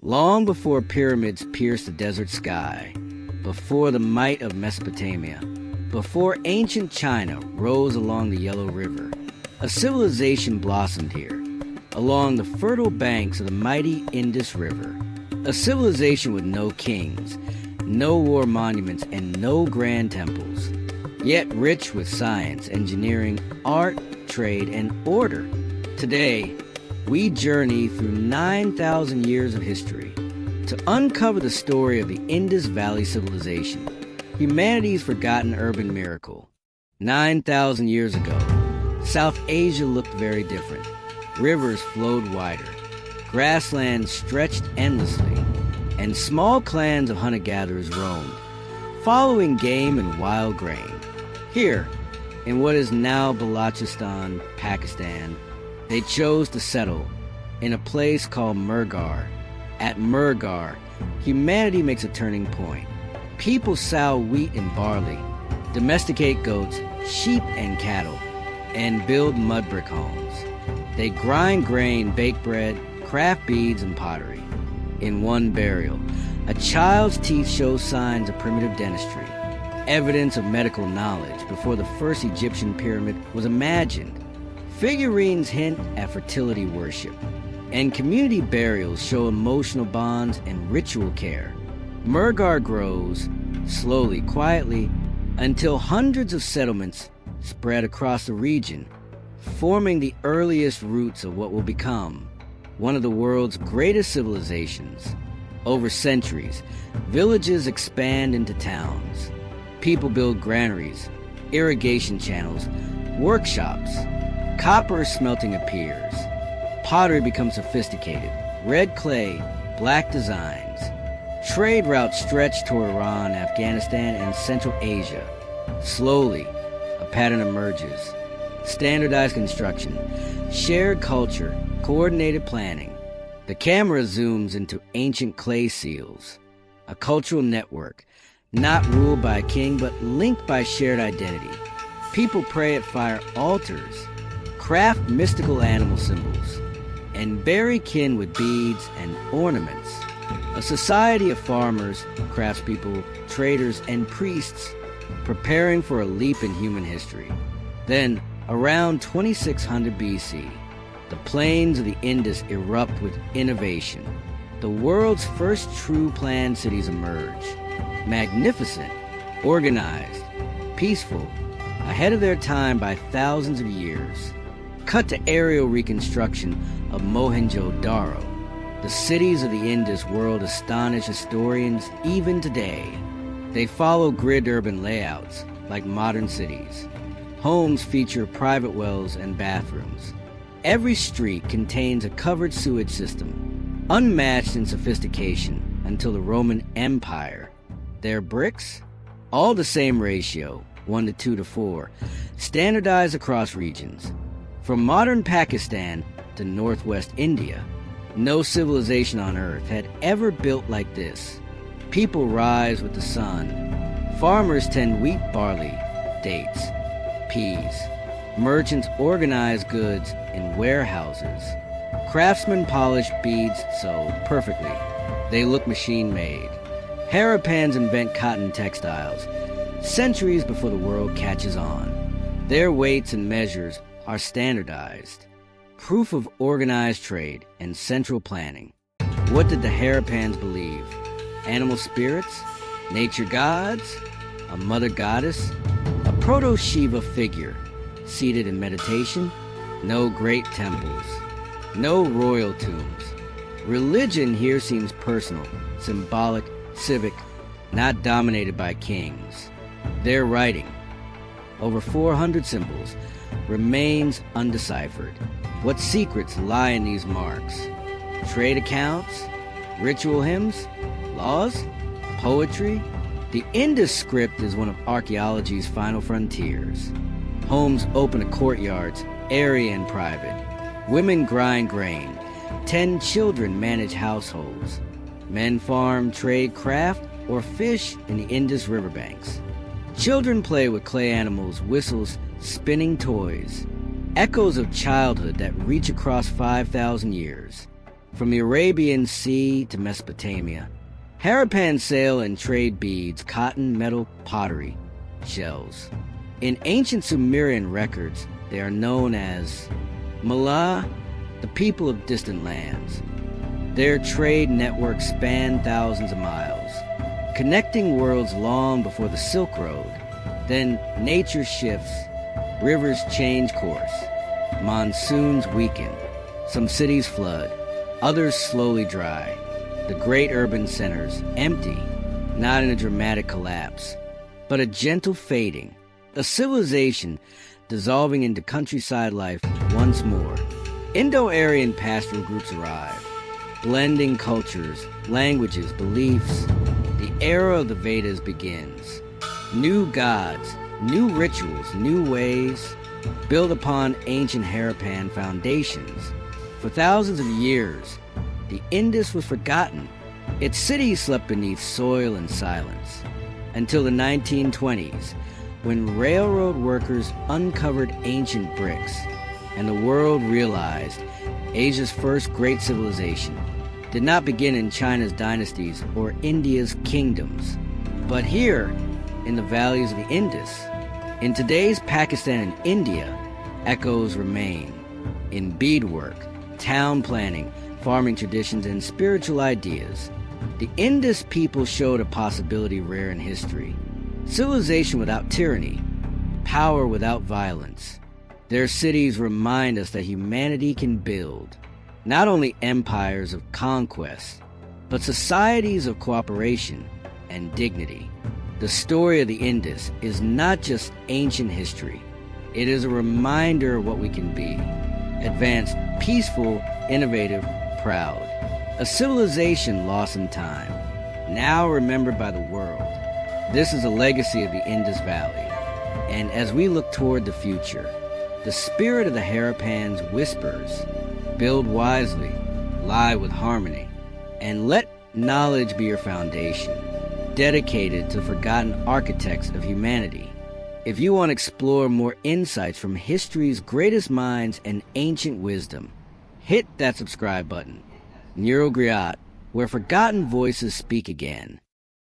Long before pyramids pierced the desert sky, before the might of Mesopotamia, before ancient China rose along the Yellow River, a civilization blossomed here, along the fertile banks of the mighty Indus River. A civilization with no kings, no war monuments, and no grand temples, yet rich with science, engineering, art, trade, and order. Today, we journey through 9,000 years of history to uncover the story of the Indus Valley Civilization, humanity's forgotten urban miracle. 9,000 years ago, South Asia looked very different. Rivers flowed wider, grasslands stretched endlessly, and small clans of hunter-gatherers roamed, following game and wild grain. Here, in what is now Balochistan, Pakistan, they chose to settle in a place called Mehrgarh. At Mehrgarh, humanity makes a turning point. People sow wheat and barley, domesticate goats, sheep and cattle, and build mud brick homes. They grind grain, bake bread, craft beads, and pottery. In one burial, a child's teeth show signs of primitive dentistry, evidence of medical knowledge before the first Egyptian pyramid was imagined. Figurines hint at fertility worship, and community burials show emotional bonds and ritual care. Mehrgarh grows, slowly, quietly, until hundreds of settlements spread across the region, forming the earliest roots of what will become one of the world's greatest civilizations. Over centuries, villages expand into towns. People build granaries, irrigation channels, workshops. Copper smelting appears. Pottery becomes sophisticated. Red clay, black designs. Trade routes stretch toward Iran, Afghanistan, and Central Asia. Slowly, a pattern emerges. Standardized construction, shared culture, coordinated planning. The camera zooms into ancient clay seals, a cultural network, not ruled by a king but linked by shared identity. People pray at fire altars, craft mystical animal symbols, and bury kin with beads and ornaments. A society of farmers, craftspeople, traders, and priests preparing for a leap in human history. Then, around 2600 BC, the plains of the Indus erupt with innovation. The world's first true planned cities emerge. Magnificent, organized, peaceful, ahead of their time by thousands of years. Cut to aerial reconstruction of Mohenjo-Daro. The cities of the Indus world astonish historians even today. They follow grid urban layouts like modern cities. Homes feature private wells and bathrooms. Every street contains a covered sewage system, unmatched in sophistication until the Roman Empire. Their bricks? All the same ratio, 1 to 2 to 4, standardized across regions. From modern Pakistan to northwest India, no civilization on Earth had ever built like this. People rise with the sun. Farmers tend wheat, barley, dates, peas. Merchants organize goods in warehouses. Craftsmen polish beads so perfectly they look machine-made. Harappans invent cotton textiles centuries before the world catches on. Their weights and measures are standardized, proof of organized trade and central planning. What did the Harappans believe? Animal spirits? Nature gods? A mother goddess? A proto-Shiva figure seated in meditation? No great temples. No royal tombs. Religion here seems personal, symbolic, civic, not dominated by kings. Their writing, over 400 symbols, remains undeciphered. What secrets lie in these marks? Trade accounts? Ritual hymns? Laws? Poetry? The Indus script is one of archaeology's final frontiers. Homes open to courtyards, airy and private. Women grind grain. 10 children manage households. Men farm, trade, craft, or fish in the Indus riverbanks. Children play with clay animals, whistles, spinning toys. Echoes of childhood that reach across 5,000 years. From the Arabian Sea to Mesopotamia, Harappan sail and trade beads, cotton, metal, pottery, shells. In ancient Sumerian records, they are known as Mallah, the people of distant lands. Their trade network spanned thousands of miles, connecting worlds long before the Silk Road. Then nature shifts, rivers change course, monsoons weaken, some cities flood, others slowly dry. The great urban centers empty, not in a dramatic collapse, but a gentle fading, a civilization dissolving into countryside life once more. Indo-Aryan pastoral groups arrive, blending cultures, languages, beliefs. The era of the Vedas begins. New gods, new rituals, new ways, built upon ancient Harappan foundations. For thousands of years, the Indus was forgotten. Its cities slept beneath soil and silence. Until the 1920s, when railroad workers uncovered ancient bricks, and the world realized Asia's first great civilization did not begin in China's dynasties or India's kingdoms, but here, in the valleys of the Indus. In today's Pakistan and India, echoes remain in beadwork, town planning, farming traditions, and spiritual ideas. The Indus people showed a possibility rare in history: civilization without tyranny, power without violence. Their cities remind us that humanity can build not only empires of conquest, but societies of cooperation and dignity. The story of the Indus is not just ancient history. It is a reminder of what we can be: advanced, peaceful, innovative, proud. A civilization lost in time, now remembered by the world. This is a legacy of the Indus Valley. And as we look toward the future, the spirit of the Harappans whispers: build wisely, lie with harmony, and let knowledge be your foundation, dedicated to the forgotten architects of humanity. If you want to explore more insights from history's greatest minds and ancient wisdom, hit that subscribe button. Griot, where forgotten voices speak again.